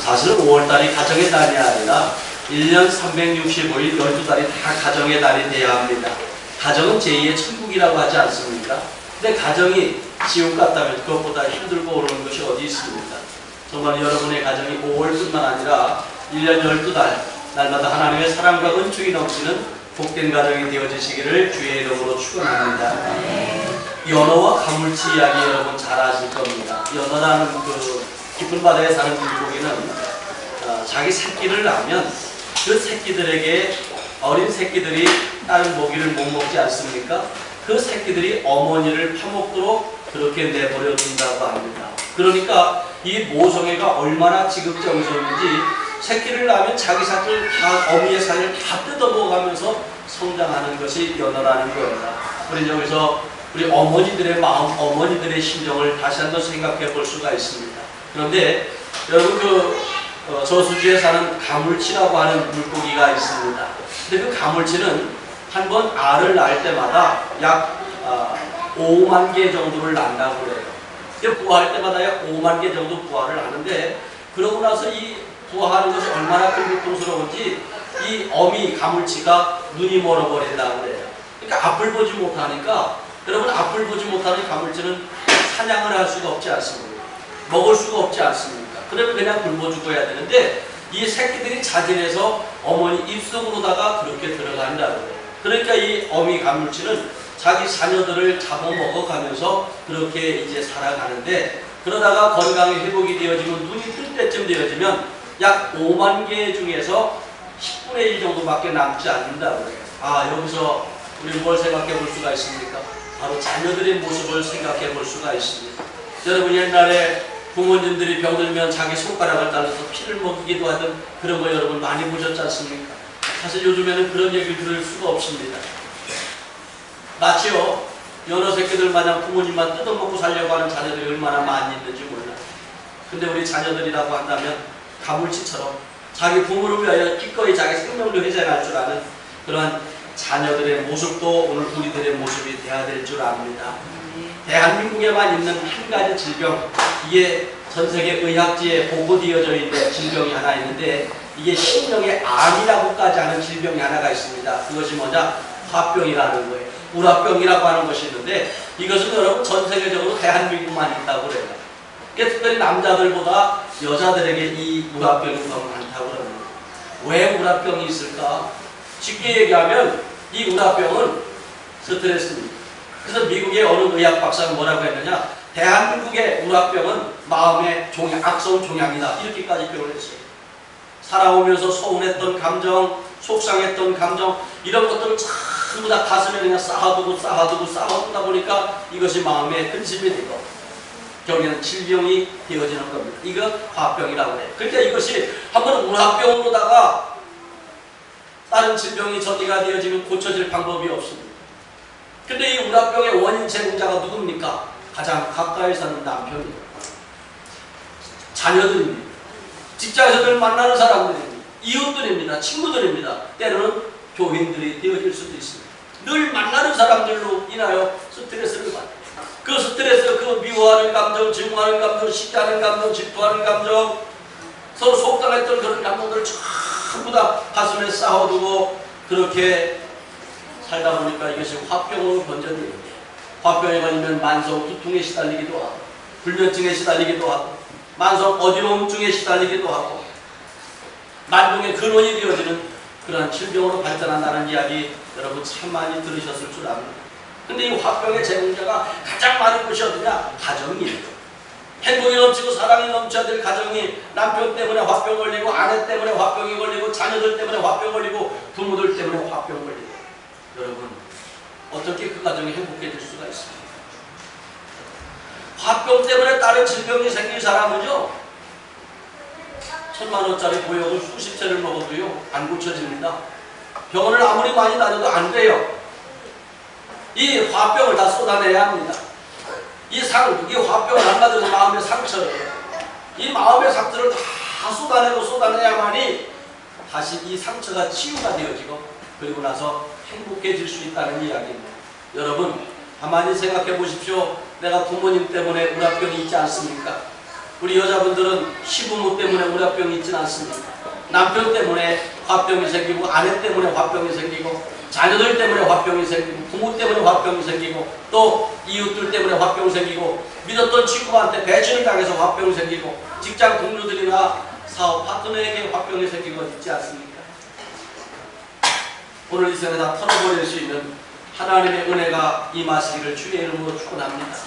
사실은 5월달이 가정의 달이 아니라 1년 365일 12달이 다 가정의 달이 돼야 합니다. 가정은 제2의 천국이라고 하지 않습니까? 근데 가정이 지옥 같다면 그것보다 힘들고 어려운 것이 어디 있습니까? 정말 여러분의 가정이 5월뿐만 아니라 1년 12달 날마다 하나님의 사랑과 은총이 넘치는 복된 가정이 되어지시기를 주의 이름으로 축원합니다. 연어와 가물치 이야기 여러분 잘 아실 겁니다. 연어라는 그 깊은 바다에 사는 물고기는 자기 새끼를 낳으면 그 새끼들에게 어린 새끼들이 다른 먹이를 못 먹지 않습니까? 그 새끼들이 어머니를 파먹도록 그렇게 내버려 둔다고 합니다. 그러니까 이 모성애가 얼마나 지극정성인지 새끼를 낳으면 자기 살을 다 어미의 살을 다 뜯어먹어가면서 성장하는 것이 연어라는 거예요. 우리 여기서 우리 어머니들의 마음, 어머니들의 심정을 다시 한번 생각해 볼 수가 있습니다. 그런데 여러분 저수지에 사는 가물치라고 하는 물고기가 있습니다. 근데 그 가물치는 한 번 알을 낳을 때마다 약 5만 개 정도를 낳는다고 그래요. 부화할 때마다 약 5만 개 정도 부화를 하는데 그러고 나서 이 부화하는 것이 얼마나 고통스러운지 이 어미 가물치가 눈이 멀어버린다고 그래요. 그러니까 앞을 보지 못하니까 여러분 앞을 보지 못하는 가물치는 사냥을 할 수가 없지 않습니까? 먹을 수가 없지 않습니까? 그러면 그냥 굶어 죽어야 되는데 이 새끼들이 자진해서 어머니 입속으로다가 그렇게 들어간다고 그래요. 그러니까 이 어미 가물치는 자기 자녀들을 잡아먹어가면서 그렇게 이제 살아가는데 그러다가 건강이 회복이 되어지면 눈이 뜰 때쯤 되어지면 약 5만 개 중에서 10분의 1 정도밖에 남지 않는다고 그래요. 여기서 우리 뭘 생각해 볼 수가 있습니까? 바로 자녀들의 모습을 생각해 볼 수가 있습니다. 여러분 옛날에 부모님들이 병들면 자기 손가락을 잘라서 피를 먹이기도 하던 그런 거 여러분 많이 보셨지 않습니까? 사실 요즘에는 그런 얘기를 들을 수가 없습니다. 마치요 연어 새끼들 마냥 부모님만 뜯어먹고 살려고 하는 자녀들이 얼마나 많이 있는지 몰라요. 근데 우리 자녀들이라고 한다면 가물치처럼 자기 부모를 위하여 기꺼이 자기 생명도 희생할 줄 아는 그러한 자녀들의 모습도 오늘 우리들의 모습이 돼야 될 줄 압니다. 대한민국에만 있는 한 가지 질병, 이게 전 세계 의학지에 보고되어져 있는 질병이 하나 있는데 이게 신경의 암이라고까지 하는 질병이 하나가 있습니다. 그것이 뭐냐? 화병이라는 거예요. 우라병이라고 하는 것이 있는데 이것은 여러분 전 세계적으로 대한민국만 있다고 그래요. 특별히 남자들보다 여자들에게 이 우라병이 더 많다고 그럽니다. 왜 우라병이 있을까? 쉽게 얘기하면 이 우라병은 스트레스입니다. 그래서 미국의 어느 의학 박사가 뭐라고 했느냐? 대한민국의 우라병은 마음의 악성 종양이다. 이렇게까지 표현했어요. 살아오면서 서운했던 감정, 속상했던 감정 이런 것들을 전부 다 가슴에 그냥 쌓아두다 보니까 이것이 마음의 근심이 되고 결국에는 질병이 되어지는 겁니다. 이거 화병이라고 해요. 그러니까 이것이 한번 우라병으로다가 다른 질병이 전이가 되어지면 고쳐질 방법이 없습니다. 근데 이 우라병의 원인 제공자가 누굽니까? 가장 가까이 사는 남편입니다. 자녀들입니다. 직장에서들 만나는 사람들입니다. 이웃들입니다. 친구들입니다. 때로는 교인들이 되어질 수도 있습니다. 늘 만나는 사람들로 인하여 스트레스를 받아요. 그 스트레스, 그 미워하는 감정, 증오하는 감정, 시기하는 감정, 질투하는 감정, 서로 속상했던 그런 감정들을 전부 다 가슴에 쌓아두고 그렇게 살다 보니까 이것이 화병으로 번져들입니다. 화병에 걸리면 만성 두통에 시달리기도 하고 불면증에 시달리기도 하고 만성 어지러움증에 시달리기도 하고 만병의 근원이 되어지는 그러한 질병으로 발전한다는 이야기 여러분 참 많이 들으셨을 줄 압니다. 근데 이 화병의 제공자가 가장 많은 곳이 어디냐? 가정이에요. 행복이 넘치고 사랑이 넘쳐야 될 가정이 남편 때문에 화병 걸리고 아내 때문에 화병이 걸리고 자녀들 때문에 화병 걸리고 부모들 때문에 화병 걸리고 여러분 어떻게 그 가정이 행복해질 수가 있습니까? 화병 때문에 다른 질병이 생긴 사람은요 1000만원짜리 보약을 수십 채를 먹어도요 안 고쳐집니다. 병원을 아무리 많이 다녀도 안 돼요. 이 화병을 다 쏟아내야 합니다. 이 화병을 한마디로 마음의 상처예요. 이 마음의 상처를 다 쏟아내야만이 다시 이 상처가 치유가 되어지고 그리고 나서 행복해질 수 있다는 이야기입니다. 여러분 가만히 생각해 보십시오. 내가 부모님 때문에 우라병이 있지 않습니까? 우리 여자분들은 시부모 때문에 우라병이 있지는 않습니다. 남편 때문에 화병이 생기고, 아내 때문에 화병이 생기고, 자녀들 때문에 화병이 생기고, 부모 때문에 화병이 생기고, 또 이웃들 때문에 화병이 생기고, 믿었던 친구한테 배신을 당해서 화병이 생기고, 직장 동료들이나 사업 파트너에게 화병이 생기고 있지 않습니까? 오늘 이 시간에 다 털어버릴 수 있는 하나님의 은혜가 임하시기를 주의 이름으로 축원합니다.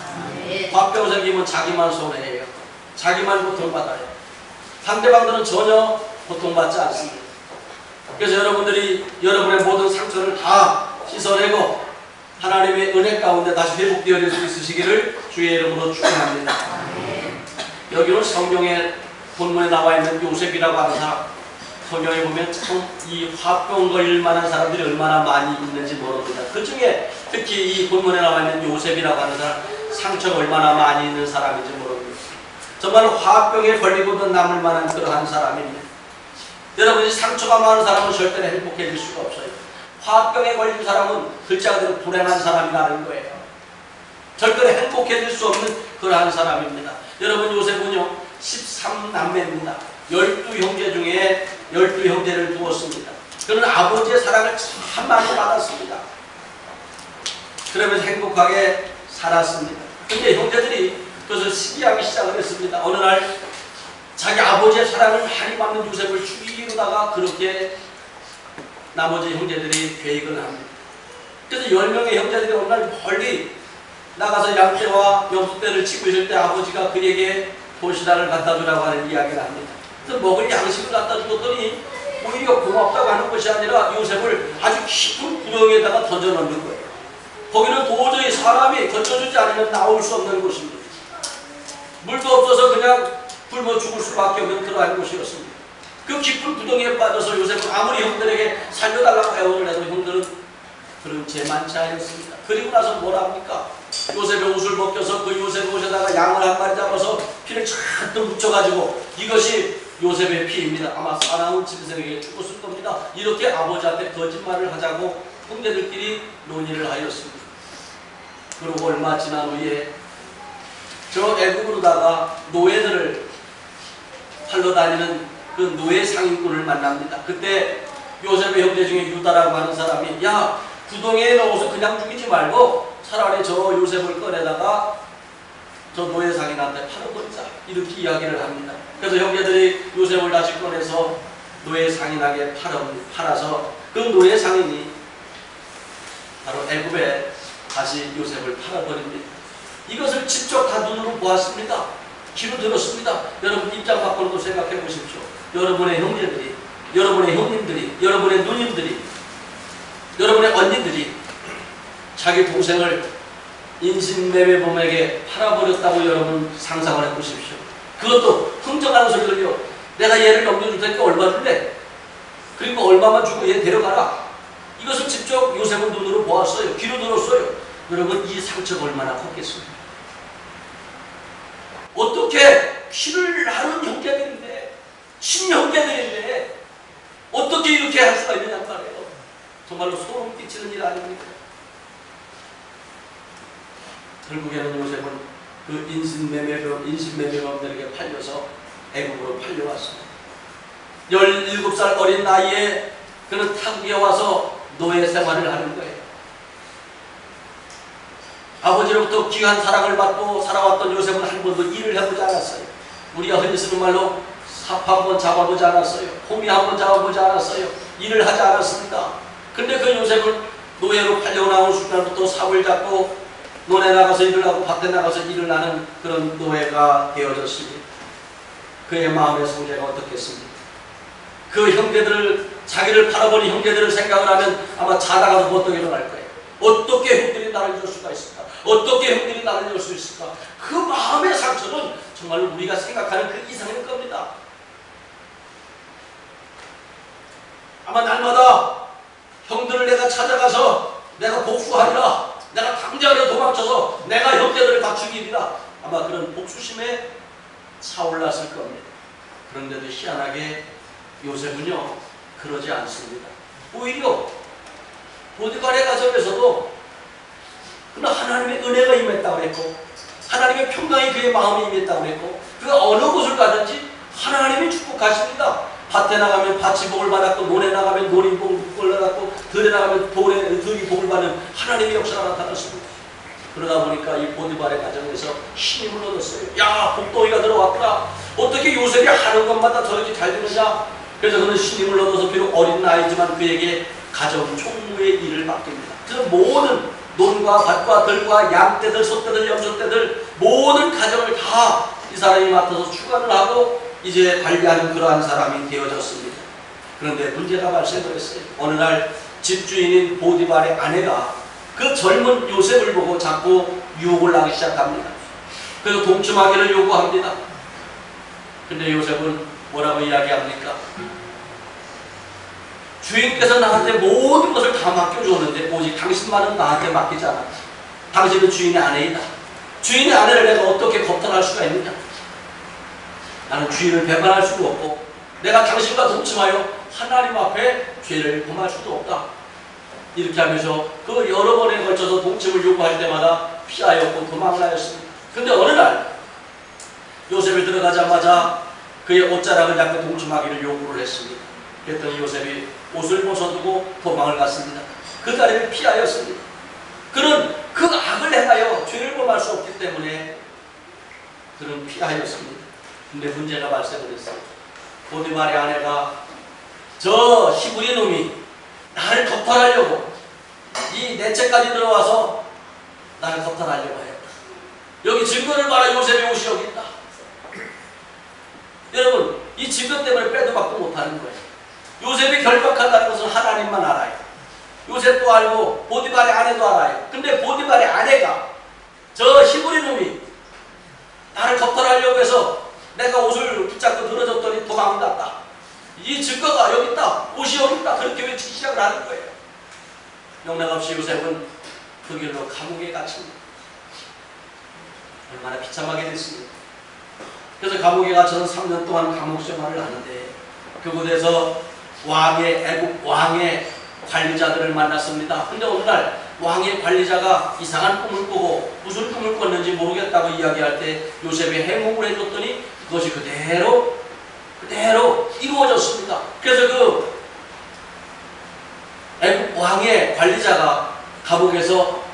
화병 생기면 자기만 손해해요. 자기만 고통받아요. 상대방들은 전혀 고통받지 않습니다. 그래서 여러분들이 여러분의 모든 상처를 다 씻어내고 하나님의 은혜 가운데 다시 회복되어질 수 있으시기를 주의 이름으로 축원합니다. 여기는 성경의 본문에 나와 있는 요셉이라고 하는 사람, 성경에 보면 참 이 화병 걸릴 만한 사람들이 얼마나 많이 있는지 모릅니다. 그 중에 특히 이 본문에 나와 있는 요셉이라고 하는 사람, 상처가 얼마나 많이 있는 사람인지 모릅니다. 정말 화병에 걸리고도 남을 만한 그러한 사람입니다. 여러분이 상처가 많은 사람은 절대로 행복해질 수가 없어요. 화병에 걸린 사람은 글자 그대로 불행한 사람이라는 거예요. 절대로 행복해질 수 없는 그러한 사람입니다. 여러분, 요셉은요 13남매입니다. 12형제 중에 12형제를 두었습니다. 그는 아버지의 사랑을 참 많이 받았습니다. 그러면서 행복하게 살았습니다. 근데 형제들이 그것을 시기하기 시작을 했습니다. 어느 날 자기 아버지의 사랑을 많이 받는 요셉을 죽이려다가 그렇게 나머지 형제들이 계획을 합니다. 그래서 10명의 형제들이 어느 날 멀리 나가서 양떼와 염소떼를 치고 있을 때 아버지가 그에게 도시락을 갖다 주라고 하는 이야기를 합니다. 그래서 먹을 양식을 갖다 주었더니 오히려 고맙다고 하는 것이 아니라 요셉을 아주 깊은 구덩이에다가 던져 넣는 거예요. 거기는 도저히 사람이 던져주지 않으면 나올 수 없는 곳입니다. 물도 없어서 그냥 굶어 죽을 수밖에 없는 그러한 곳이었습니다. 그 깊은 구덩이에 빠져서 요셉은 아무리 형들에게 살려달라고 애원을 해도 형들은 그런 죄 많지 않았습니다. 그리고 나서 뭐라 합니까? 요셉의 옷을 벗겨서 그 요셉의 옷에다가 양을 한 마리 잡아서 피를 잔뜩 묻혀가지고 이것이 요셉의 피입니다. 아마 사나운 짐승에게 죽었을 겁니다. 이렇게 아버지한테 거짓말을 하자고 형제들끼리 논의를 하였습니다. 그리고 얼마 지난 후에 저 애국으로다가 노예들을 팔러 다니는 그 노예 상인꾼을 만납니다. 그때 요셉의 형제 중에 유다라고 하는 사람이 야, 구덩이에 넣어서 그냥 죽이지 말고 차라리 저 요셉을 꺼내다가 저 노예 상인한테 팔아버리자, 이렇게 이야기를 합니다. 그래서 형제들이 요셉을 다시 꺼내서 노예 상인에게 팔아서 그 노예 상인이 바로 애굽에 다시 요셉을 팔아버립니다. 이것을 직접 다 눈으로 보았습니다. 귀로 들었습니다. 여러분 입장 바꿔도 생각해 보십시오. 여러분의 형제들이, 여러분의 형님들이, 여러분의 누님들이, 여러분의 언니들이 자기 동생을 인신매매범에게 팔아버렸다고 여러분 상상을 해보십시오. 그것도 흥정하는 소리를요. 내가 얘를 넘겨줄 테니까 얼마 줄래? 그리고 얼마만 주고 얘 데려가라. 이것을 직접 요셉은 눈으로 보았어요. 귀로 들었어요. 여러분 이 상처가 얼마나 컸겠습니까? 어떻게 피를 나눈 형제들인데, 친형제들인데 어떻게 이렇게 할 수가 있느냐 말이에요. 정말로 소름 끼치는 일 아닙니까? 결국에는 요셉은 그 인신매매범들에게 팔려서 애굽으로 팔려왔습니다. 17살 어린 나이에 그는 타국에 와서 노예 생활을 하는 거예요. 아버지로부터 귀한 사랑을 받고 살아왔던 요셉은 한 번도 일을 해보지 않았어요. 우리가 흔히 쓰는 말로 삽 한 번 잡아보지 않았어요. 호미 한 번 잡아보지 않았어요. 일을 하지 않았습니다. 근데 그 요셉은 노예로 팔려 나온 순간부터 삽을 잡고 논에 나가서 일을 하고 밭에 나가서 일을 하는 그런 노예가 되어졌습니다. 그의 마음의 성재가 어떻겠습니까? 그 형제들을, 자기를 팔아버린 형제들을 생각을 하면 아마 자다가도 보통 일어날 거예요. 어떻게 형들이 나를 줄 수가 있을까? 어떻게 형들이 나를 줄 수 있을까? 그 마음의 상처는 정말 우리가 생각하는 그 이상일 겁니다. 아마 날마다 형들을 내가 찾아가서 내가 복수하리라, 내가 당장에 도망쳐서 내가 형제들을 다 죽이리라, 아마 그런 복수심에 차올랐을 겁니다. 그런데도 희한하게 요셉은요 그러지 않습니다. 오히려 보디발의 가정에서도 그러나 하나님의 은혜가 임했다고 했고 하나님의 평강이 그의 마음에 임했다고 했고, 그가 어느 곳을 가든지 하나님이 축복하십니다. 밭에 나가면 밭이 복을 받았고, 논에 나가면 논이 복을 받았고, 들에 나가면 들이 복을 받는 하나님의 역사가 나타났습니다. 그러다 보니까 이 보디발의 가정에서 힘을 얻었어요. 야, 복덩이가 들어왔구나. 어떻게 요셉이 하는 것마다 저렇게 잘 되느냐. 그래서 그는 신임을 얻어서 비록 어린 나이지만 그에게 가정 총무의 일을 맡깁니다. 그래서 모든 논과 밭과 들과 양떼들, 소떼들, 염소떼들 모든 가정을 다 이 사람이 맡아서 주관을 하고 이제 관리하는 그러한 사람이 되어졌습니다. 그런데 문제가 발생을 했어요. 어느 날 집주인인 보디발의 아내가 그 젊은 요셉을 보고 자꾸 유혹을 하기 시작합니다. 그래서 동침하기를 요구합니다. 근데 요셉은 뭐라고 이야기합니까? 주인께서 나한테 모든 것을 다 맡겨주었는데 오직 당신만은 나한테 맡기지 않았지. 당신은 주인의 아내이다. 주인의 아내를 내가 어떻게 겁탈할 수가 있느냐. 나는 주인을 배반할 수도 없고 내가 당신과 동침하여 하나님 앞에 죄를 범할 수도 없다. 이렇게 하면서 그 여러 번에 걸쳐서 동침을 요구할 때마다 피하였고 도망을 하였습니다. 근데 어느 날 요셉이 들어가자마자 그의 옷자락을 잡고 동침하기를 요구를 했습니다. 그랬더니 요셉이 옷을 벗어두고 도망을 갔습니다. 그 자리를 피하였습니다. 그는 그 악을 행하여 죄를 범할 수 없기 때문에 그는 피하였습니다. 근데 문제가 발생을 했어요. 보디발의 아내가 저 히브리 놈이 나를 겁탈하려고 이 내 채까지 들어와서 나를 겁탈하려고 해요. 여기 증거를 봐라. 요셉의 옷이 여기 있다. 여러분, 이 증거 때문에 빼도 박도 못하는 거예요. 요셉이 결박한다는 것은 하나님만 알아요. 요셉도 알고 보디발의 아내도 알아요. 근데 보디발의 아내가 저 히브리 놈이 나를 겁탈하려고 해서 내가 옷을 붙잡고 늘어졌더니 도망갔다. 이 증거가 여기 있다. 옷이 여기 있다. 그렇게 외치기 시작을 하는 거예요. 영락없이 요셉은 그 길로 감옥에 갇힙니다. 얼마나 비참하게 됐습니까? 그래서 감옥에 갇혀서 3년 동안 감옥 생활을 하는데 그곳에서 애국 왕의 관리자들을 만났습니다. 근데 어느 날 왕의 관리자가 이상한 꿈을 꾸고 무슨 꿈을 꿨는지 모르겠다고 이야기할 때 요셉이 해몽을 해줬더니 그것이 그대로 이루어졌습니다. 그래서 그 애국 왕의 관리자가 감옥에서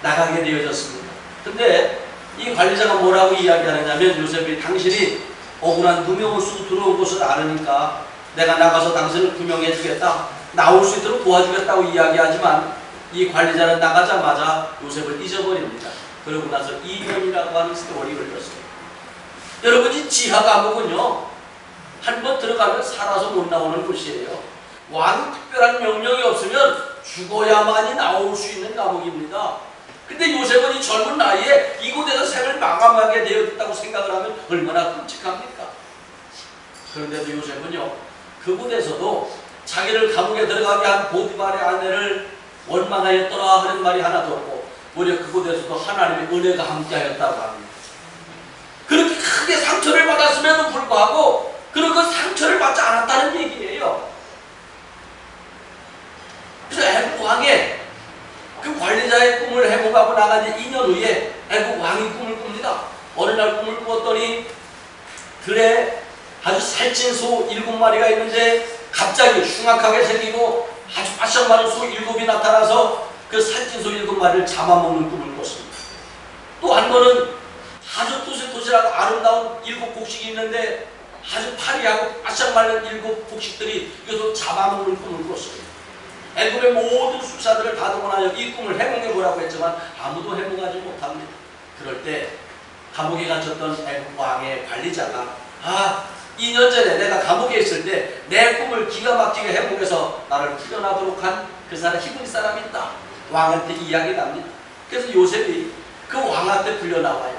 나가게 되어졌습니다. 근데 이 관리자가 뭐라고 이야기하느냐면 요셉이 당신이 억울한 누명을 쓰고 들어온 것을 알으니까 내가 나가서 당신을 구명해 주겠다. 나올 수 있도록 도와주겠다고 이야기하지만 이 관리자는 나가자마자 요셉을 잊어버립니다. 그러고 나서 2년이라고 하는 세월이 흘렀습니다. 여러분, 이 지하 감옥은요, 한번 들어가면 살아서 못 나오는 곳이에요. 왕이 특별한 명령이 없으면 죽어야만이 나올 수 있는 감옥입니다. 근데 요셉은 이 젊은 나이에 이곳에서 생을 마감하게 되었다고 생각을 하면 얼마나 끔찍합니까? 그런데도 요셉은요, 그곳에서도 자기를 감옥에 들어가게 한 보디발의 아내를 원망하였더라 하는 말이 하나도 없고 오히려 그곳에서도 하나님의 은혜가 함께하였다고 합니다. 그렇게 크게 상처를 받았음에도 불구하고 그런 그 상처를 받지 않았다는 얘기예요. 그래서 애국 왕의 그 관리자의 꿈을 해몽하고 나간 지 2년 후에 애국 왕이 꿈을 꿉니다. 어느 날 꿈을 꾸었더니 들에 아주 살찐 소 7마리가 있는데 갑자기 흉악하게 생기고 아주 바싹 마른 소 7이 나타나서 그 살찐 소 7마리를 잡아먹는 꿈을 꿨습니다. 또 한 번은 아주 토실토실하고 아름다운 7곡식이 있는데 아주 파리하고 바싹 마른 7곡식들이 이것도 잡아먹는 꿈을 꿨습니다. 애굽의 모든 수사들을 다 동원하여 이 꿈을 해몽해보라고 했지만 아무도 해몽하지 못합니다. 그럴 때 감옥에 갇혔던 애굽 왕의 관리자가 2년 전에 내가 감옥에 있을 때 내 꿈을 기가 막히게 해몽해서 나를 풀려나도록 한 그 사람, 히브리 사람이 있다. 왕한테 이야기를 합니다. 그래서 요셉이 그 왕한테 불려나와요.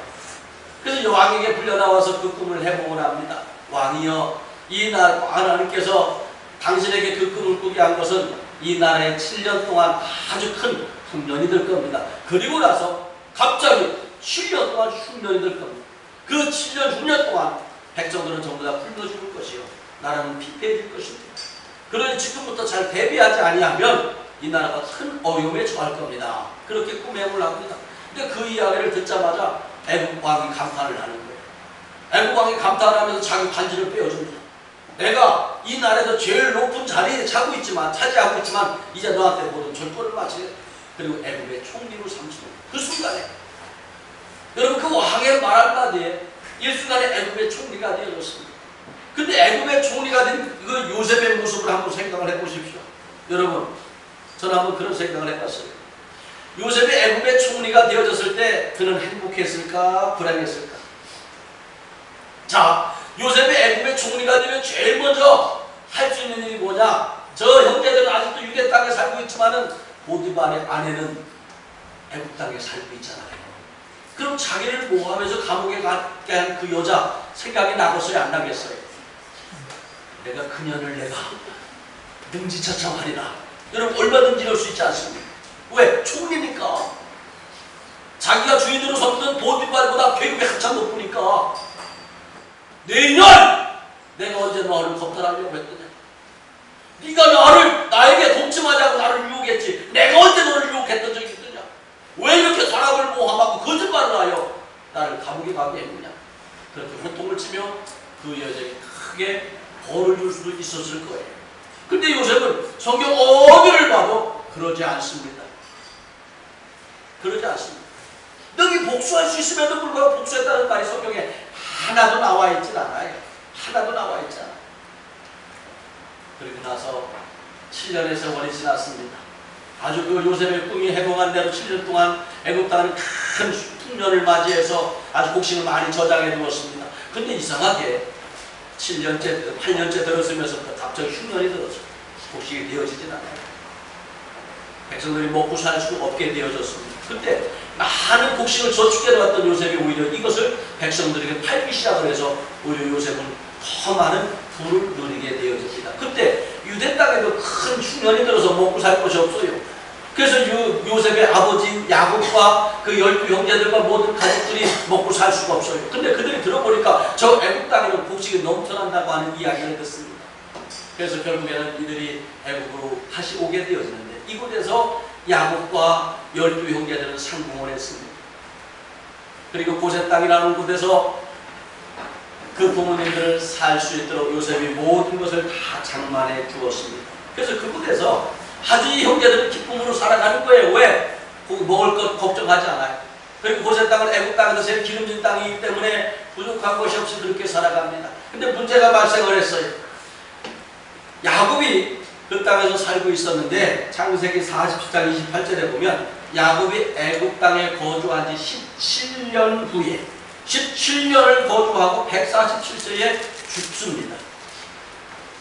그래서 왕에게 불려나와서 그 꿈을 해몽을 합니다. 왕이여, 이 하나님께서 당신에게 그 꿈을 꾸게 한 것은 이 나라에 7년 동안 아주 큰 흉년이 될 겁니다. 그리고 나서 갑자기 7년 동안 흉년이 될 겁니다. 그 7년, 6년 동안 백성들은 전부 다 굶어 죽을 것이요, 나라는 피폐해질 것입니다. 그러니 지금부터 잘 대비하지 아니하면 이 나라가 큰 어려움에 처할 겁니다. 그렇게 꿈해몽을 합니다. 근데 그 이야기를 듣자마자 애굽 왕이 감탄을 하는 거예요. 애굽 왕이 감탄하면서 자기 반지를 빼어줍니다. 내가 이 나라에서 제일 높은 자리에 차지하고 있지만 이제 너한테 모든 절권을 마치겠다. 그리고 애굽의 총리로 삼습니다. 그 순간에 여러분 그 왕의 말 한마디에 일순간에 애굽의 총리가 되어졌습니다. 근데 애굽의 총리가 된 그 요셉의 모습을 한번 생각을 해보십시오. 여러분 저는 한번 그런 생각을 해봤어요. 요셉이 애굽의 총리가 되어졌을 때 그는 행복했을까 불행했을까? 자, 요셉이 애굽의 총리가 되면 제일 먼저 할 수 있는 일이 뭐냐? 저 형제들은 아직도 유대 땅에 살고 있지만은 보디발의 아내는 애굽 땅에 살고 있잖아요. 그럼 자기를 모함해서 감옥에 가게 한 그 여자 생각이 나겠어요? 안 나겠어요? 내가 그녀를 내가 능지처참하리라. 여러분 얼마든지 이럴 수 있지 않습니까? 왜? 총리니까. 자기가 주인으로 섬기던 보디발보다 계급이 한참 높으니까 내 이년! 내가 언제 너를 겁탈하려고 했더냐? 네가 나에게 동침하지 않고 나를 유혹했지. 내가 언제 너를 유혹했던 적이 있더냐? 왜 이렇게 사람을 모함하고 거짓말을 하여 나를 감옥에 가게 했느냐? 그렇게 호통을 치며 그 여자에게 크게 벌을 줄 수도 있었을 거예요. 근데 요셉은 성경 어디를 봐도 그러지 않습니다. 그러지 않습니다. 너희 복수할 수 있음에도 불구하고 복수했다는 말이 성경에 하나도 나와 있질 않아요. 하나도 나와 있지 않아요. 그리고 나서 7년의 세월이 지났습니다. 아주 그 요셉의 꿈이 해몽한 대로 7년 동안 애굽 땅은 큰 풍년을 맞이해서 아주 곡식을 많이 저장해 두었습니다. 근데 이상하게 7년째, 8년째 들었으면서부터 갑자기 흉년이 들었어요. 곡식이 되어지진 않아요. 백성들이 먹고 살 수 없게 되어졌습니다. 근데 많은 곡식을 저축해 놨던 요셉이 오히려 이것을 백성들에게 팔기 시작을 해서 오히려 요셉은 더 많은 부를 누리게 되어집니다. 그때 유대 땅에도 큰 흉년이 들어서 먹고 살 것이 없어요. 그래서 요셉의 아버지 야곱과 그 12 형제들과 모든 가족들이 먹고 살 수가 없어요. 근데 그들이 들어보니까 저 애굽 땅에는 곡식이 넘쳐난다고 하는 이야기를 듣습니다. 그래서 결국에는 이들이 애굽으로 다시 오게 되어지는데 이곳에서 야곱과 12 형제들은 상봉을 했습니다. 그리고 고센 땅이라는 곳에서 그 부모님들을 살 수 있도록 요셉이 모든 것을 다 장만해 주었습니다. 그래서 그곳에서 아주 이 형제들은 기쁨으로 살아가는 거예요. 왜? 거기 먹을 것 걱정하지 않아요. 그리고 고센 땅은 애굽 땅에서 제일 기름진 땅이기 때문에 부족한 것이 없이 그렇게 살아갑니다. 근데 문제가 발생을 했어요. 야곱이 그 땅에서 살고 있었는데 창세기 47장 28절에 보면 야곱이 애굽 땅에 거주한 지 17년 후에 17년을 거주하고 147세에 죽습니다.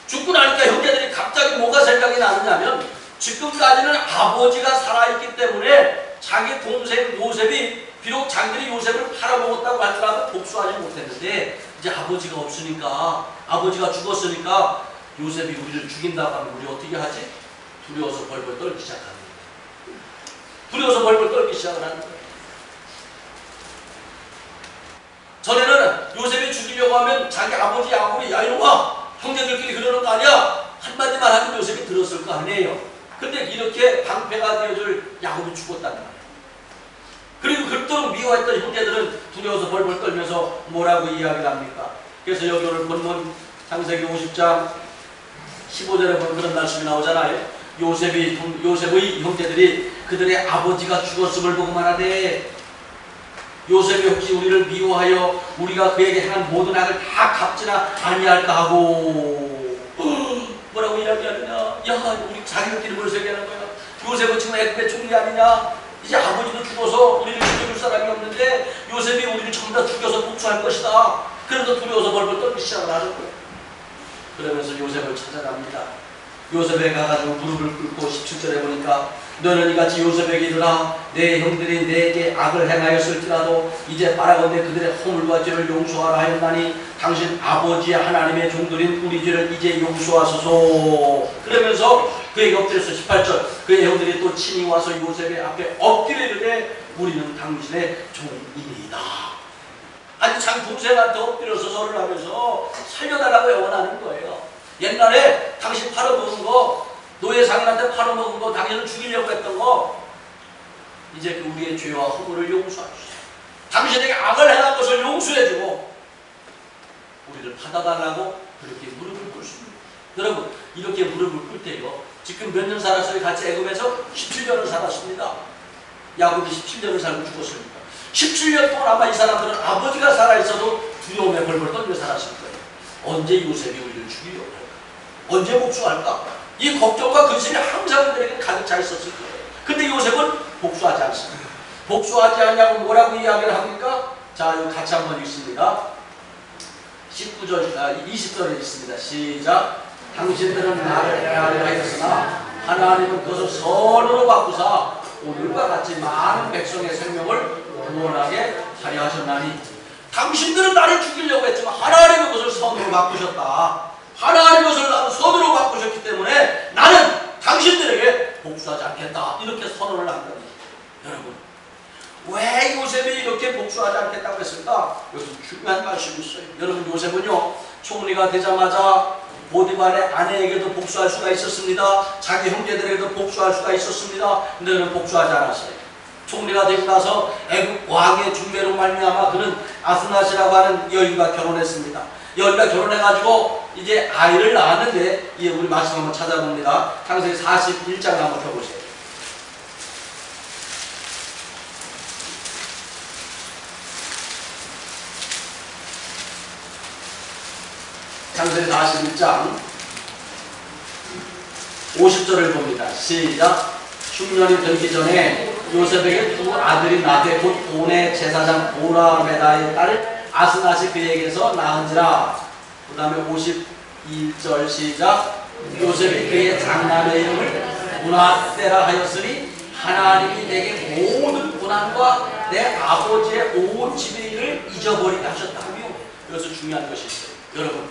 죽고 나니까 형제들이 갑자기 뭐가 생각이 나느냐면 지금까지는 아버지가 살아있기 때문에 자기 동생 요셉이 비록 자기들이 요셉을 팔아먹었다고 할지라도 복수하지 못했는데 이제 아버지가 없으니까 아버지가 죽었으니까 요셉이 우리를 죽인다고 하면 우리 어떻게 하지? 두려워서 벌벌 떨기 시작합니다. 두려워서 벌벌 떨기 시작을 하는 거예요. 전에는 요셉이 죽이려고 하면 자기 아버지 야곱이 야 이놈아 형제들끼리 그러는 거 아니야? 한마디만 하면 요셉이 들었을 거 아니에요. 근데 이렇게 방패가 되어줄 야곱이 죽었단 말이에요. 그리고 그토록 미워했던 형제들은 두려워서 벌벌 떨면서 뭐라고 이야기를 합니까? 그래서 여기 오늘 본문 창세기 50장 15절에 보면 그런 말씀이 나오잖아요. 요셉의 형제들이 그들의 아버지가 죽었음을 보고 말하되 요셉이 혹시 우리를 미워하여 우리가 그에게 행한 모든 악을 다 갚지나 아니할까 하고 뭐라고 이야기하느냐? 야, 우리 자기들끼리 뭘 얘기하는 거야? 요셉은 지금 애굽의 총리 아니냐? 이제 아버지도 죽어서 우리를 죽여줄 사람이 없는데 요셉이 우리를 전부 다 죽여서 복수할 것이다. 그래서 두려워서 벌벌 떨기 시작을 하는 거예요. 그러면서 요셉을 찾아갑니다. 요셉에 가가지고 무릎을 꿇고 17절에 보니까 너는 이같이 요셉에게 이르라 내 형들이 내게 악을 행하였을지라도 이제 바라건대 그들의 허물과 죄를 용서하라 하였나니 당신 아버지의 하나님의 종들인 우리 죄를 이제 용서하소서. 그러면서 그에게 엎드려서 18절 그의 형들이 또 친히 와서 요셉의 앞에 엎드려 이르되 우리는 당신의 종이니이다. 아니 자기 동생한테 엎드려서 절을 하면서 살려달라고 애원하는 거예요. 옛날에 당신 팔아먹은 거 노예 상인한테 팔아먹은 거 당신을 죽이려고 했던 거 이제 그 우리의 죄와 허물을 용서하시오. 당신에게 악을 행한 것을 용서해주고 우리를 받아달라고 그렇게 무릎을 꿇습니다. 여러분 이렇게 무릎을 꿇 때요 지금 몇 년 살았어요? 같이 애굽에서 17년을 살았습니다. 야곱이 17년을 살고 죽었습니다. 17년 동안 아마 이 사람들은 아버지가 살아있어도 두려움에 벌벌 떨며 살았을 거예요. 언제 요셉이 우리를 죽이려고 할까? 언제 복수할까? 이 걱정과 근심이 항상 그들에게 가득 차 있었을 거예요. 근데 요셉은 복수하지 않습니다. 복수하지 않냐고 뭐라고 이야기를 합니까? 자, 이거 같이 한번 읽습니다. 20절에 있습니다. 시작. 당신들은 나를 해하려 하였으나 하나님은 그것을 선으로 바꾸사 오늘과 같이 많은 백성의 생명을 구원하게 하려 하셨나니 당신들은 나를 죽이려고 했지만 하나님은 그것을 선으로 바꾸셨다. 하나님은 그것을 선으로 바꾸셨기 때문에 나는 당신들에게 복수하지 않겠다. 이렇게 선언을 한 겁니다. 여러분 왜 요셉이 이렇게 복수하지 않겠다고 했을까? 여기서 중요한 말씀이 있어요. 여러분 요셉은요 총리가 되자마자 보디발의 아내에게도 복수할 수가 있었습니다. 자기 형제들에게도 복수할 수가 있었습니다. 근데 그는 복수하지 않았어요. 총리가 되고 나서 애국 왕의 중매로 말미암아 그는 아스낫이라고 하는 여인과 결혼했습니다. 여인과 결혼해가지고 이제 아이를 낳았는데 예, 우리 말씀 한번 찾아봅니다. 창세기 41장을 한번 펴보세요. 창세기 41장 50절을 봅니다. 시작. 흉년이 들기 전에 요셉에게 두 아들이 나되 곧 온의 제사장 보라메다의 딸 아스낫이 그에게서 낳은지라. 그 다음에 51절 시작. 요셉이 그의 장남의 이름을 문하세라 하였으니 하나님이 내게 모든 고난과 내 아버지의 온 집의 일을 잊어버리게 하셨다며. 여기서 중요한 것이 있어요. 여러분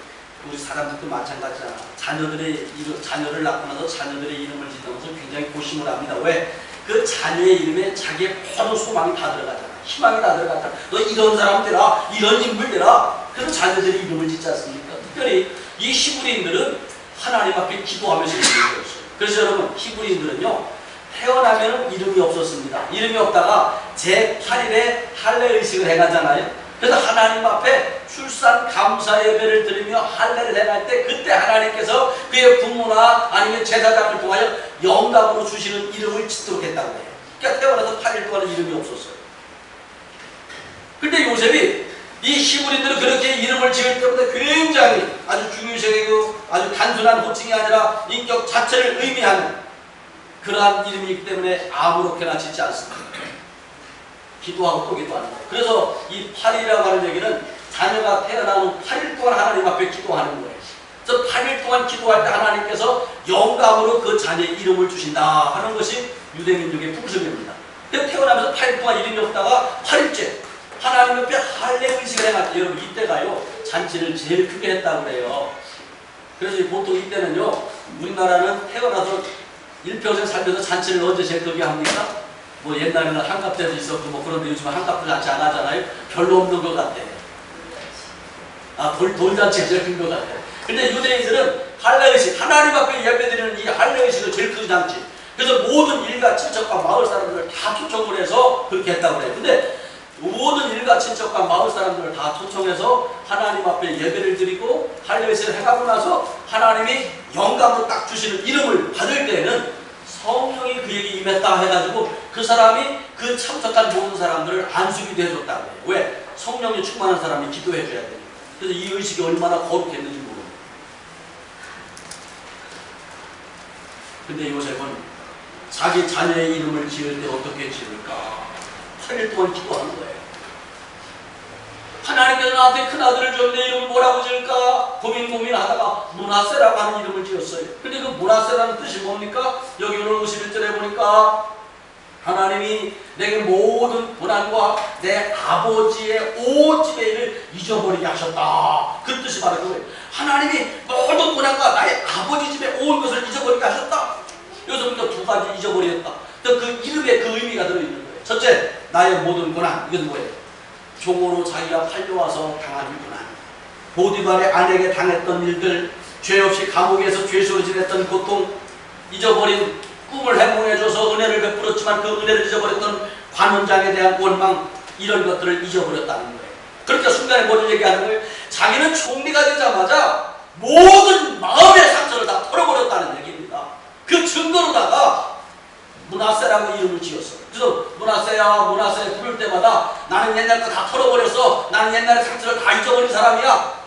우리 사람들도 마찬가지잖아. 자녀를 낳고 나서 자녀들의 이름을 짓는 것은 굉장히 고심을 합니다. 왜? 그 자녀의 이름에 자기의 모든 소망이 다 들어가잖아. 희망이 다 들어가잖아. 너 이런 사람 되라, 이런 인물 되라. 그래서 자녀들의 이름을 짓지 않습니까? 특별히 이 히브리인들은 하나님 앞에 기도하면서 이름을 지었어요. 그래서 여러분 히브리인들은요 태어나면 이름이 없었습니다. 이름이 없다가 제8일에 할례의식을 행하잖아요. 그래서 하나님 앞에 출산 감사 예배를 드리며 할례를 행할 때 그때 하나님께서 그의 부모나 아니면 제사장을 통하여 영감으로 주시는 이름을 짓도록 했다고 해요. 그러니까 태어나서 8일 동안 이름이 없었어요. 근데 요셉이 이 히브리인들은 그렇게 이름을 지을 때마다 굉장히 아주 중요시하고 아주 단순한 호칭이 아니라 인격 자체를 의미하는 그러한 이름이기 때문에 아무렇게나 짓지 않습니다. 기도하고 또 기도하는 거예요. 그래서 이 8일이라고 하는 얘기는 자녀가 태어난 후 8일 동안 하나님 앞에 기도하는 거예요. 그래서 8일 동안 기도할 때 하나님께서 영감으로 그 자녀의 이름을 주신다 하는 것이 유대민족의 풍습입니다. 태어나면서 8일 동안 이름이 없다가 8일째 하나님 앞에 할례 의식을 해갈 때 여러분 이때가요 잔치를 제일 크게 했다고 그래요. 그래서 보통 이때는요 우리나라는 태어나서 일평생 살면서 잔치를 언제 제일 크게 합니까? 뭐 옛날에는 한갑 때도 있었고 뭐 그런데 요즘은 한갑도 잔치 안 하잖아요. 별로 없는 것 같아요. 돌잔치가 제일 큰 것 같아요. 근데 유대인들은 할례의식, 하나님 앞에 예배드리는 이 할례의식을 제일 큰 잔치. 그래서 모든 일가 친척과 마을 사람들을 다 초청을 해서 그렇게 했다고 그래요. 근데 모든 일가 친척과 마을 사람들을 다 초청해서 하나님 앞에 예배를 드리고 할례의식을 해가고 나서 하나님이 영감으로 딱 주시는 이름을 받을 때에는 성령이 그에게 임했다 해가지고 그 사람이 그 참석한 모든 사람들을 안수기도 해줬다고 해요. 왜? 성령이 충만한 사람이 기도해줘야 되니까. 그래서 이 의식이 얼마나 거룩했는지 모릅니다. 근데 요셉은 자기 자녀의 이름을 지을 때 어떻게 지을까? 8일 동안 기도하는 거예요. 하나님께서 나한테 큰아들을 줬는데 이름을 뭐라고 지을까? 고민하다가 문하세라고 하는 이름을 지었어요. 근데 그 문하세라는 뜻이 뭡니까? 여기 오늘 51절에 보니까 하나님이 내게 모든 고난과 내 아버지의 온 집의 일을 잊어버리게 하셨다. 그 뜻이 바로 그거예요. 하나님이 모든 고난과 나의 아버지 집의 온 것을 잊어버리게 하셨다. 여기서 보니까 두 가지 잊어버렸다. 그 이름에 그 의미가 들어있는 거예요. 첫째, 나의 모든 고난. 이건 뭐예요? 종으로 자기가 팔려와서 당하는 고난, 보디발의 아내에게 당했던 일들, 죄 없이 감옥에서 죄수로 지냈던 고통, 잊어버린 꿈을 해몽해줘서 은혜를 베풀었지만 그 은혜를 잊어버렸던 관원장에 대한 원망, 이런 것들을 잊어버렸다는 거예요. 그러니까 순간에 뭐를 얘기하는 거예요? 자기는 총리가 되자마자 모든 마음의 상처를 다 털어버렸다는 얘기입니다. 그 증거로다가 므낫세라고 이름을 지었어요. 그래서 므낫세야 부를 때마다 나는 옛날 거 다 털어버렸어. 나는 옛날의 상처를 다 잊어버린 사람이야.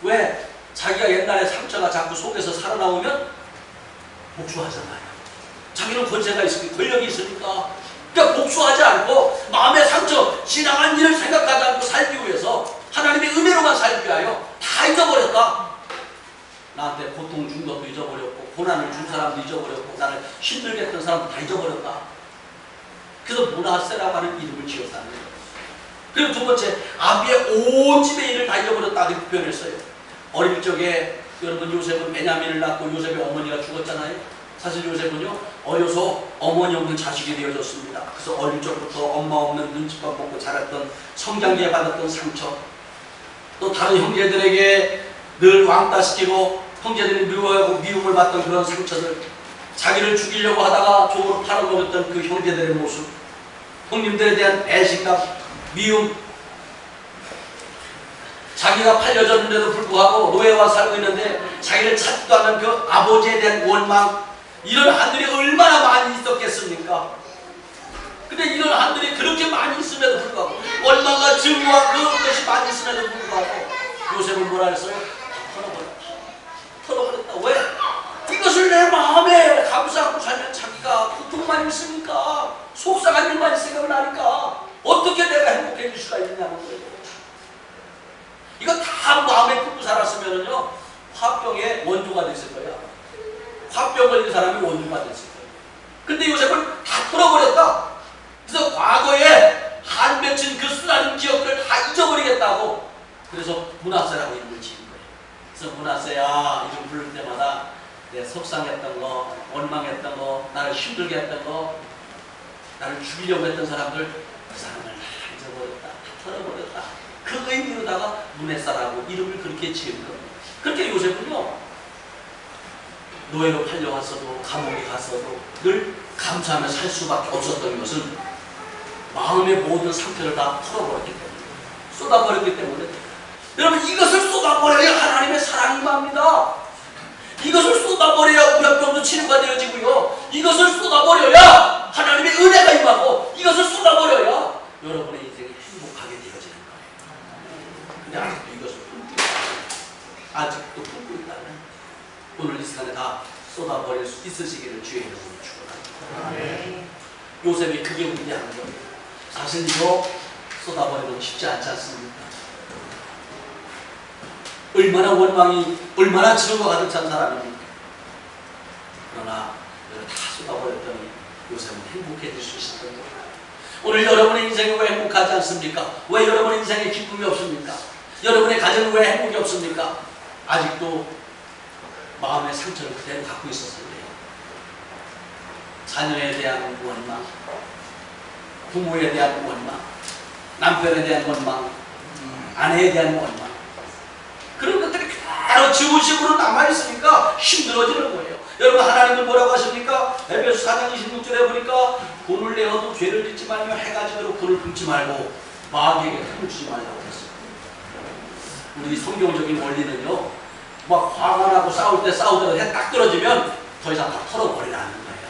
왜? 자기가 옛날의 상처가 자꾸 속에서 살아나오면 복수하잖아요. 자기는 권세가 있으니까, 권력이 있으니까. 그러니까 복수하지 않고 마음의 상처, 지나간 일을 생각하지 않고 살기 위해서 하나님의 은혜로만 살기 위하여 다 잊어버렸다. 나한테 고통 준 것도 잊어버렸고, 고난을 준 사람도 잊어버렸고, 나를 힘들게 했던 사람도 다 잊어버렸다. 그래서 므낫세라고 하는 이름을 지었다는 거예요. 그리고 두 번째, 아비의 온 집의 일을 다 잊어버렸다. 그렇게 표현했어요. 어릴 적에 여러분 요셉은 베냐민을 낳고 요셉의 어머니가 죽었잖아요. 사실 요셉은요, 어려서 어머니 없는 자식이 되어졌습니다. 그래서 어릴 적부터 엄마 없는 눈칫밥 먹고 자랐던, 성장기에 받았던 상처, 또 다른 형제들에게 늘 왕따시키고 형제들이 미워하고 미움을 받던 그런 상처들, 자기를 죽이려고 하다가 종으로 팔아먹었던 그 형제들의 모습, 형님들에 대한 배신감, 미움, 자기가 팔려졌는데도 불구하고 노예와 살고 있는데 자기를 찾지도 않는 그 아버지에 대한 원망, 이런 한들이 얼마나 많이 있었겠습니까? 근데 이런 한들이 그렇게 많이 있음에도 불구하고, 원망과 증오와 그것이 많이 있음에도 불구하고 요셉은 뭐라 했어요? 털어버렸다. 왜? 이것을 내 마음에 감사하고 살면 자기가 고통만 있으니까, 속상한 일만 생각을 하니까 어떻게 내가 행복해질 수가 있느냐는 거예요. 이거 다 마음에 품고 살았으면은요, 화병의 원조가 됐을 거예요. 화병 걸린 사람이 원조가 됐을 거예요. 근데 요셉은 다 털어버렸다. 그래서 과거에 한 맺힌 그 수많은 기억들을 다 잊어버리겠다고, 그래서 므낫세라고 이름을 지은 거예요. 그래서 므낫세야 이름 부를 때마다 내 속상했던 거, 원망했던 거, 나를 힘들게 했던 거, 나를 죽이려고 했던 사람들, 그 사람을 다 잊어버렸다, 다 털어버렸다. 그 의미로다가 므낫세라고 이름을 그렇게 지은 겁니다. 그렇게 요셉은요, 노예로 팔려갔어도 감옥에 갔어도 늘 감사하며 살 수밖에 없었던 것은 마음의 모든 상태를 다 털어버렸기 때문에, 쏟아버렸기 때문에. 여러분, 이것을 쏟아버려야 하나님의 사랑이 임합니다. 이것을 쏟아버려야 우려병도 치료가 되어지고요, 이것을 쏟아버려야 하나님의 은혜가 임하고, 이것을 쏟아버려야 여러분의 인생이 행복하게 되어지는 거예요. 근데 아직도 이것을 품고 있다, 아직도 품고 있다면 오늘 이 시간에 다 쏟아버릴 수 있으시기를 주의 이름으로 축원합니다. 요셉이 그게 문제하는 거예요. 사실 이거 쏟아버리는 건 쉽지 않지 않습니까? 얼마나 원망이, 얼마나 증오가 가득 찬 사람입니까? 그러나 다 쏟아버렸더니 요셉은 행복해질 수 있었던 거예요. 오늘 여러분의 인생이 왜 행복하지 않습니까? 왜 여러분의 인생에 기쁨이 없습니까? 여러분의 가정은 왜 행복이 없습니까? 아직도 마음의 상처를 그대로 갖고 있었을 때요. 자녀에 대한 원망, 부모에 대한 원망, 남편에 대한 원망, 아내에 대한 원망, 그런 것들이 그대로 지우식으로 남아있으니까 힘들어지는 거예요. 여러분, 하나님은 뭐라고 하십니까? 에베소 4장 26절에 보니까 돈을 내어도 죄를 짓지 말며 해가 지도록 돈을 굶지 말고 마귀에게 흠을 주지 말라고 했어요. 우리 성경적인 원리는요, 막 화가 나고 싸울 때 싸우다가 해 딱 떨어지면 더 이상 다 털어버리라는 거예요.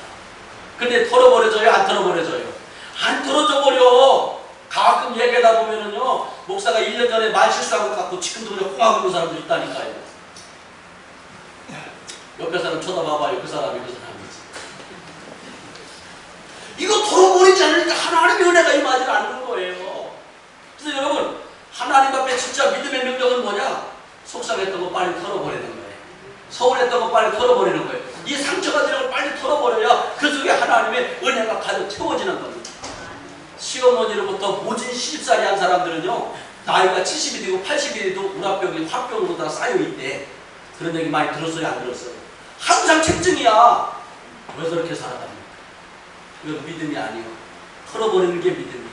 근데 털어버려져요? 안 털어버려져요? 안 털어져 버려. 가끔 얘기하다 보면은요, 목사가 1년 전에 말 실수한 것 같고 지금도 그냥 꽁하고 있는 사람도 있다니까요. 옆에 사람 쳐다봐봐요. 그 사람이 그 사람이지. 이거 털어버리지 않으니까 하나님의 은혜가 임하지 않는 거예요. 그래서 여러분, 하나님 앞에 진짜 믿음의 능력은 뭐냐? 속상했던 거 빨리 털어버리는 거예요. 서운했던 거 빨리 털어버리는 거예요. 이 상처가 되는 걸 빨리 털어버려야 그 속에 하나님의 은혜가 가득 채워지는 겁니다. 시어머니로부터 모진 시집살이 한 사람들은요, 나이가 70이 되고 80이 돼도 우라병이 화병으로 다 쌓여있대. 그런 얘기 많이 들었어요? 안 들었어요? 항상 책증이야. 왜 저렇게 살아갑니까? 이건 믿음이 아니에요. 털어버리는 게 믿음이에요.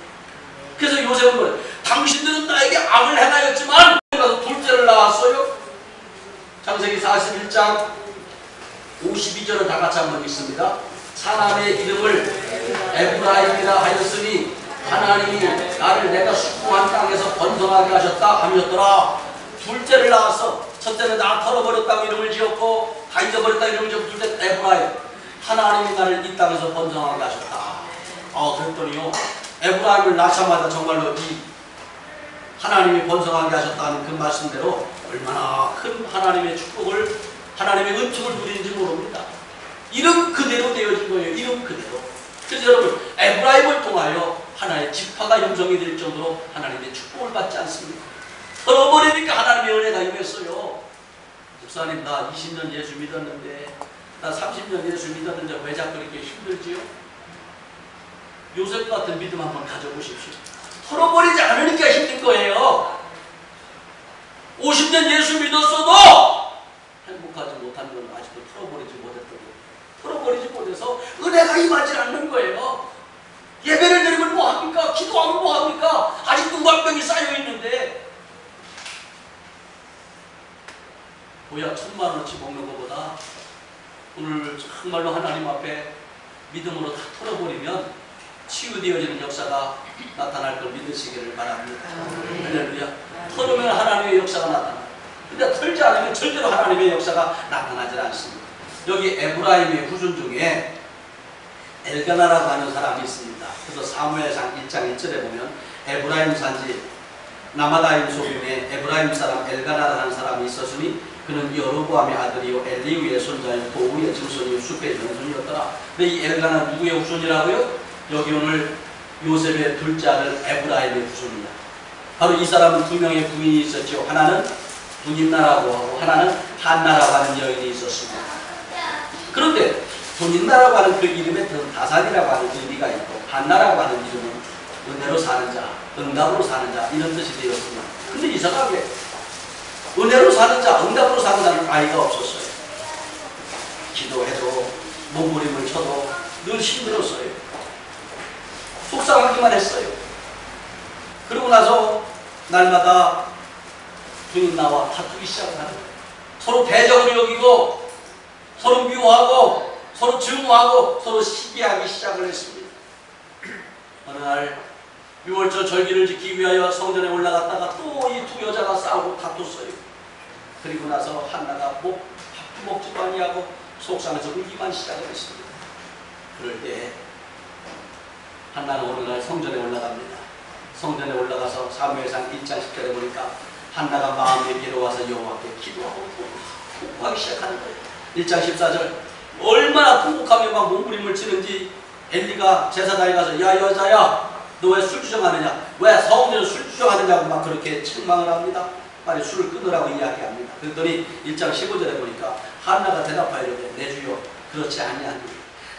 그래서 요셉은 뭐예요? 당신들은 나에게 악을 행하였지만 가서 둘째를 낳았어요. 창세기 41장 52절을 다 같이 한번 읽습니다. 사람의 이름을 에브라임이라 하였으니 하나님이 나를 내가 수고한 땅에서 번성하게 하셨다 하셨더라. 둘째를 낳았어. 첫째는 나 털어버렸다고 이름을 지었고 다 잊어버렸다고 이름을 지었고 둘째 에브라임. 하나님이 나를 이 땅에서 번성하게 하셨다. 그랬더니요, 에브라임을 낳자마자 정말로 이 하나님이 번성하게 하셨다는 그 말씀대로 얼마나 큰 하나님의 축복을, 하나님의 은총을 누리는지 모릅니다. 이름 그대로 되어진 거예요. 이름 그대로. 그래서 여러분, 에브라임을 통하여 하나의 지파가 형성이 될 정도로 하나님의 축복을 받지 않습니까? 털어버리니까 하나님의 은혜가 임했어요. 목사님, 나 20년 예수 믿었는데, 나 30년 예수 믿었는데 왜 자꾸 이렇게 힘들지요? 요셉 같은 믿음 한번 가져보십시오. 털어버리지 않으니까 힘든 거예요. 50년 예수 믿었어도 행복하지 못한 건 아직도 털어버리지 못했던 거예요. 털어버리지 못해서 은혜가 임하지 않는 거예요. 예배를 드리면 뭐합니까? 기도하면 뭐합니까? 아직도 무한병이 쌓여있는데 보약 1000만원어치 먹는 것보다 오늘 정말로 하나님 앞에 믿음으로 다 털어버리면 치유되어지는 역사가 나타날 걸 믿으시기를 바랍니다. 할렐루야. 털으면 하나님의 역사가 나타나요. 근데 털지 않으면 절대로 하나님의 역사가 나타나지 않습니다. 여기 에브라임의 후손 중에 엘가나라고 하는 사람이 있습니다. 그래서 사무엘상 1장 1절에 보면 에브라임 산지 나마다임 소금에 에브라임 사람 엘가나라는 사람이 있었으니 그는 여로보암의 아들이요 엘리우의 손자요 도우의 증손이요 숲의 정손이었더라. 근데 이 엘가나 누구의 후손이라고요? 여기 오늘 요셉의 둘째 아들 에브라임의 후손이다. 바로 이 사람은 두 명의 부인이 있었죠. 하나는 분인나라고 하고 하나는 한나라고 하는 여인이 있었습니다. 그런데 분인나라고 하는 그 이름에 다산이라고 하는 의미가 있고 한나라고 하는 이름은 은혜로 사는 자, 응답으로 사는 자 이런 뜻이 되었습니다. 근데 이상하게 은혜로 사는 자, 응답으로 사는 자는 아이가 없었어요. 기도해도 몸부림을 쳐도 늘 힘들었어요. 속상하기만 했어요. 그러고 나서 날마다 부인나와 다투기 시작을 하는 거예요. 서로 대적으로 여기고 서로 미워하고 서로 증오하고 서로 시기하기 시작을 했습니다. 어느 날 6월절 절기를 지키기 위하여 성전에 올라갔다가 또 이 두 여자가 싸우고 다퉜어요. 그리고 나서 한나가 밥도 먹지도 아니하고 속상해서 울기만 시작을 했습니다. 그럴 때 한나는 어느 날 성전에 올라갑니다. 성전에 올라가서 사무엘상 1장 10절에 보니까 한나가 마음에 괴로워서 여호와께 기도하고 통곡하기 시작하는 거예요. 1장 14절 얼마나 통곡하며 막 몸부림을 치는지 엘리가 제사장에 가서 야 여자야 너 왜 술 주정하느냐, 왜 성전에서 술 주정하느냐고 막 그렇게 책망을 합니다. 빨리 술을 끊으라고 이야기합니다. 그랬더니 1장 15절에 보니까 한나가 대답하여 이르되 내 주여 그렇지 아니하니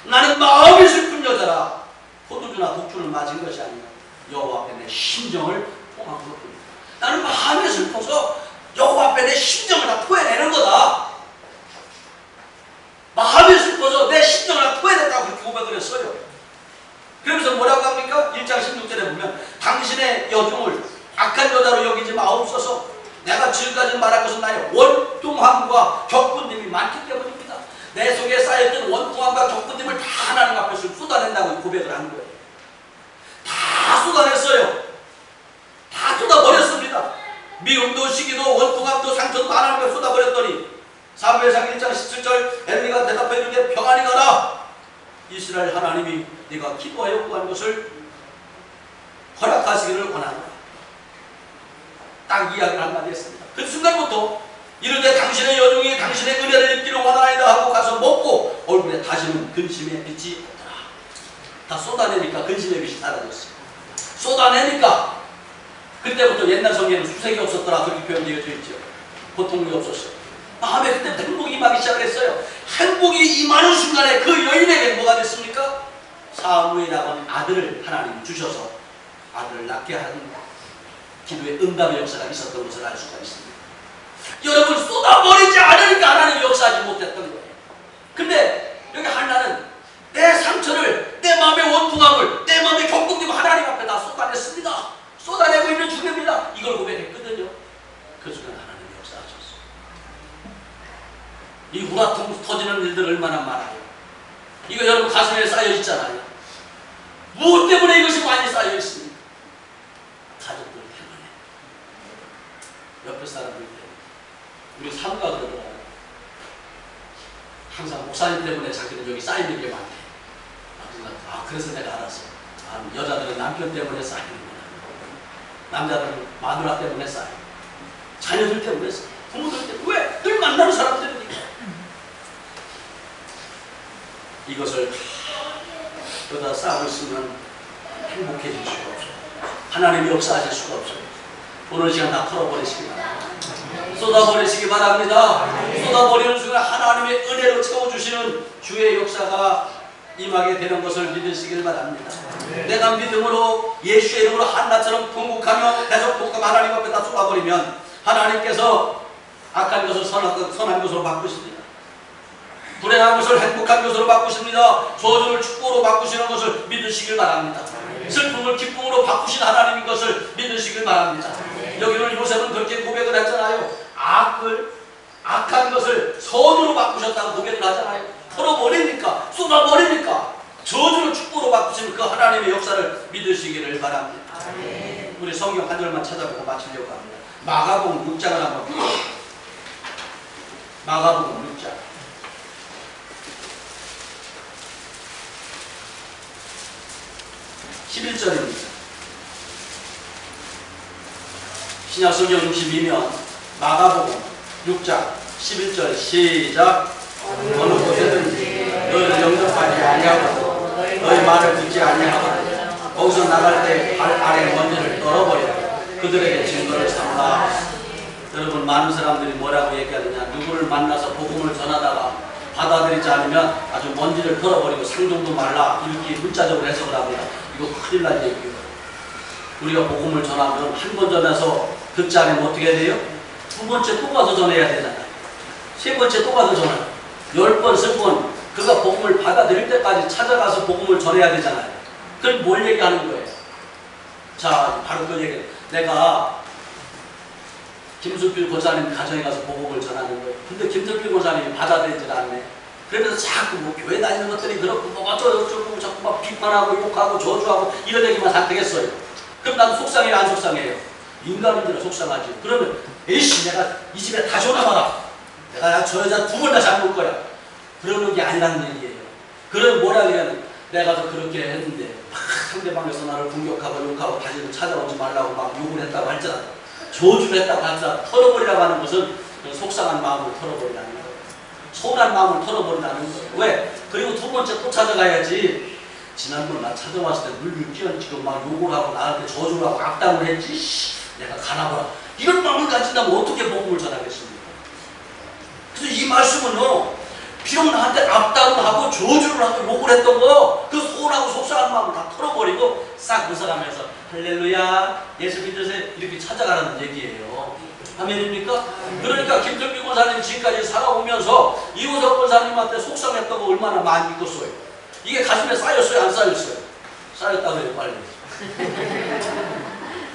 나는 마음이 슬픈 여자라 포도주나 독주를 맞은 것이 아니라 여호와 앞에 내 심정을 토한 것뿐이다. 나는 마음이 슬퍼서 여호와 앞에 내 심정을 다 토해내는 거다. 마음이 슬퍼서 내 심정을 다 토해냈다고 그렇게 고백을 했어요. 그러면서 뭐라고 합니까? 1장 16절에 보면 당신의 여종을 악한 여자로 여기지 마옵소서. 내가 지금까지 말한 것은 나의 원통함과 격분됨이 많기 때문입니다. 내 속에 쌓였던 원통함과 격분됨을 다 하나님 앞에서 쏟아낸다고 고백을 한 거예요. 다 쏟아냈어요. 다 쏟아버렸습니다. 미움도 시기도 원통함도 상처도 하나님 앞에 쏟아버렸더니 사무엘상 1장 17절 엘리가 대답해 주되 평안히 가라. 이스라엘 하나님이 네가 기도하여 구한 것을 허락하시기를 원한다. 딱 이야기를 한마디 했습니다. 그 순간부터 이르되 당신의 여종이 당신의 은혜를 입기를 원하나이다 하고 가서 먹고 얼굴에 다시는 근심의 빛이 없더라. 다 쏟아내니까 근심의 빛이 사라졌어요. 쏟아내니까 그때부터 옛날 성경에는 수색이 없었더라 그렇게 표현되어져 있죠. 고통이 없었어요. 마음에 그때부터 행복이 임하기 시작을 했어요. 행복이 임하는 순간에 그 여인에게 뭐가 됐습니까? 사무엘이라고 하는 아들을 하나님 주셔서 아들을 낳게 하는 기도의 응답의 역사가 있었던 것을 알 수가 있습니다. 여러분 쏟아버리지 않으니까 하나님이 역사하지 못했던 거예요. 근데 여기 한나는 내 상처를, 내 마음의 원통함을, 내 마음의 격동됨을 하나님 앞에 다 쏟아냈습니다. 쏟아내고 있는 중입니다. 이걸 고백했거든요. 그 순간 하나님이 역사하셨어요. 이 우라통 터지는 일들 얼마나 많아요. 이거 여러분 가슴에 쌓여 있잖아요. 무엇 때문에 이것이 많이 쌓여 있습니까? 가족들 때문에, 옆에 사람들 때문에. 우리 사무가 그러더라고요. 항상 목사님 때문에 자기는 여기 쌓이는 게 많대. 그래서 내가 알았어. 여자들은 남편 때문에 쌓이는구나. 남자들은 마누라 때문에 쌓여. 자녀들 때문에 쌓여. 부모들 때문에. 왜? 늘 만나는 사람들이니까. 이것을 여기다 쌓고 있으면 행복해질 수가 없어요. 하나님이 역사하실 수가 없어요. 오늘 시간 다 털어버리시기 바랍니다. 쏟아버리시기 바랍니다. 쏟아버리는 순간 하나님의 은혜로 채워주시는 주의 역사가 임하게 되는 것을 믿으시길 바랍니다. 내가 믿음으로 예수의 이름으로 한나처럼 궁극하며 대적복음 하나님 앞에다 쏟아버리면 하나님께서 악한 것을 선한 것으로 바꾸십니다. 불행한 것을 행복한 것으로 바꾸십니다. 저주를 축복으로 바꾸시는 것을 믿으시길 바랍니다. 슬픔을 기쁨으로 바꾸신 하나님인 것을 믿으시길 바랍니다. 여기는 요셉은 그렇게 고백을 했잖아요. 악한 것을 선으로 바꾸셨다고 고백을 하잖아요. 털어버리니까, 쏟아버리니까 저주를 축복으로 바꾸시는 그 하나님의 역사를 믿으시기를 바랍니다. 우리 성경 한 절만 찾아보고 마치려고 합니다. 마가복음 6장을 한번 보세요. 마가복음 6장 11절입니다. 신약성경 62면 마가복음 6장 11절 시작. 어느 곳에든지 너희를 영접하지 아니하고 너희 말을 듣지 아니하고 거기서 나갈 때 발 아래 먼지를 떨어버려 그들에게 증거를 삼라. 여러분, 많은 사람들이 뭐라고 얘기하느냐, 누구를 만나서 복음을 전하다가 받아들이지 않으면 아주 먼지를 털어버리고 상종도 말라, 이렇게 문자적으로 해석을 합니다. 이거 큰일 날 얘기예요. 우리가 복음을 전하면 한 번 전해서 듣지 않으면 어떻게 해야 돼요? 두 번째 또 가서 전해야 되잖아요. 세 번째 또 가서 전해요. 10번, 10번 그가 복음을 받아들일 때까지 찾아가서 복음을 전해야 되잖아요. 그럼 뭘 얘기하는 거예요? 자, 바로 그 얘기예요. 내가 김숙필 권사님 가정에 가서 복음을 전하는 거예요. 근데 김숙필 권사님이 받아들이질 않네. 그러면서 자꾸 뭐 교회 다니는 것들이 그렇고 뭐 어쩌고 자꾸 막 비판하고 욕하고 저주하고 이런 얘기만 다 되겠어요. 그럼 나도 속상해요, 안 속상해요? 인간인들은 속상하지. 그러면 에이씨, 내가 이 집에 다시 오나마라. 내가 저 여자 두 번 다 잡을 거야. 그러는 게 아니라는 얘기예요. 그럼 뭐라 그래야 내가 저 그렇게 했는데 막 상대방에서 나를 공격하고 욕하고 다시는 찾아오지 말라고 막 욕을 했다고 할지라도 저주를 했다고 할지라도 털어버리라고 하는 것은 속상한 마음을 털어버리라는 거예요. 서운한 마음을 털어버리라는 거예요. 왜? 그리고 두 번째 또 찾아가야지. 지난번 나 찾아왔을 때 물밀 끼얹고 막 욕을 하고 나한테 저주를 하고 악담을 했지. 내가 가나보라. 이런 마음을 가진다면 어떻게 복음을 전하겠습니까? 그래서 이 말씀은요, 비록 나한테 악담을 하고 저주를 하고 욕을 했던 거, 그 서운하고 속상한 마음을 다 털어버리고 싹 벗어가면서 할렐루야, 예수 믿으세요, 이렇게 찾아가라는 얘기예요. 아멘입니까? 그러니까 김정비 권사님 지금까지 살아오면서 이호석 권사님한테 속상했던 거 얼마나 많이 읽었어요. 이게 가슴에 쌓였어요, 안 쌓였어요? 쌓였다고 해요, 빨리.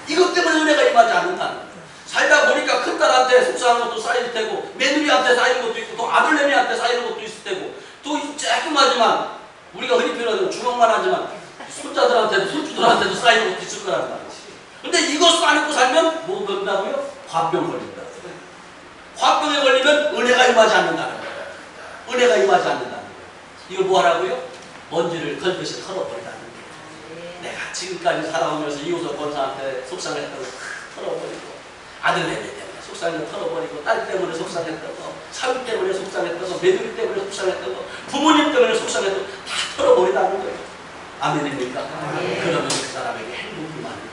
이것 때문에 은혜가 임하지 않는다는 거예요. 살다 보니까 큰딸한테 속상한 것도 쌓일 테고, 며느리한테 쌓이는 것도 있고, 또 아들내미한테 쌓이는 것도 있을 테고, 또 조그마지만 우리가 흔히 표현하는 주먹만 하지만 손자들한테도 손주들한테도 쌓이는 것도 있을 거란 말이지. 근데 이것 안고 살면 뭐 된다고요? 화병 걸린다. 화병에 걸리면 은혜가 임하지 않는다는 거예요. 은혜가 임하지 않는다는 거예요. 이걸 뭐 하라고요? 먼지를 털듯이 털어버리라는 거예요. 내가 지금까지 살아오면서 이호석 권사한테 속상했던 거 털어버리고, 아들내미 때문에 속상했던 거 털어버리고, 딸 때문에 속상했던 거, 사위 때문에 속상했던 거, 며느리 때문에 속상했던 거, 부모님 때문에 속상했던 거 다 털어버리라는 거예요. 아멘입니까? 그러면 그 사람에게 행복이 많을 거예요.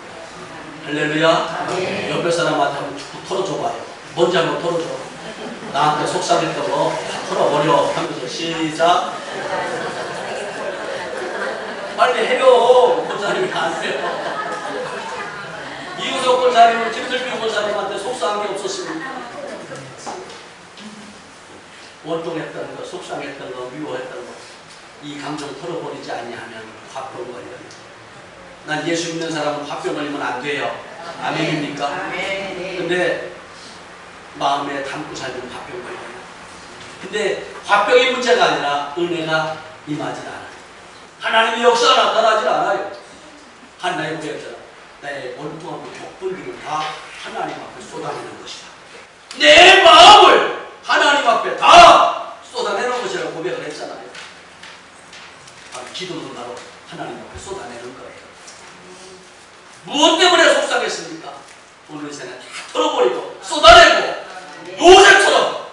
할렐루야. 옆에 사람한테 한번 쭉 털어줘봐요. 먼지 한번 털어줘. 나한테 속상했던 거 다 털어버려 하면서 시작. 빨리 해요. 권사님이 안 해요. 이우석 권사님은 김슬비 권사님한테 속상한 게 없었습니다. 원통했던 거, 속상했던 거, 미워했던 거, 이 감정 털어버리지 아니하면 화병 걸려요. 난 예수 믿는 사람은 화병 걸리면 안 돼요. 아멘입니까? 근데 마음에 담고 살면 화병 걸려요. 근데 화병이 문제가 아니라 은혜가 임하지 않아요. 하나님의 역사가 나타나지 않아요. 한나의 고백했잖아. 나의 원통하고 격분들을 다 하나님 앞에 쏟아내는 것이다. 내 마음을 하나님 앞에 다 쏟아내는 것이라고 고백을 했잖아요. 기도도 바로 하나님 앞에 쏟아내는 거예요. 무엇 때문에 속상했습니까? 오늘 세상 다 털어버리고 쏟아내고 요셉처럼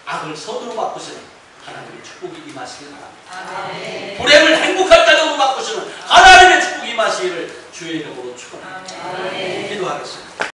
악을 선으로 바꾸시는 하나님의 축복이 임하시길 바랍니다. 불행을 행복할 가정으로 바꾸시는 하나님의 축복이 임하시기를 주의 이름으로 축원합니다. 기도하겠습니다.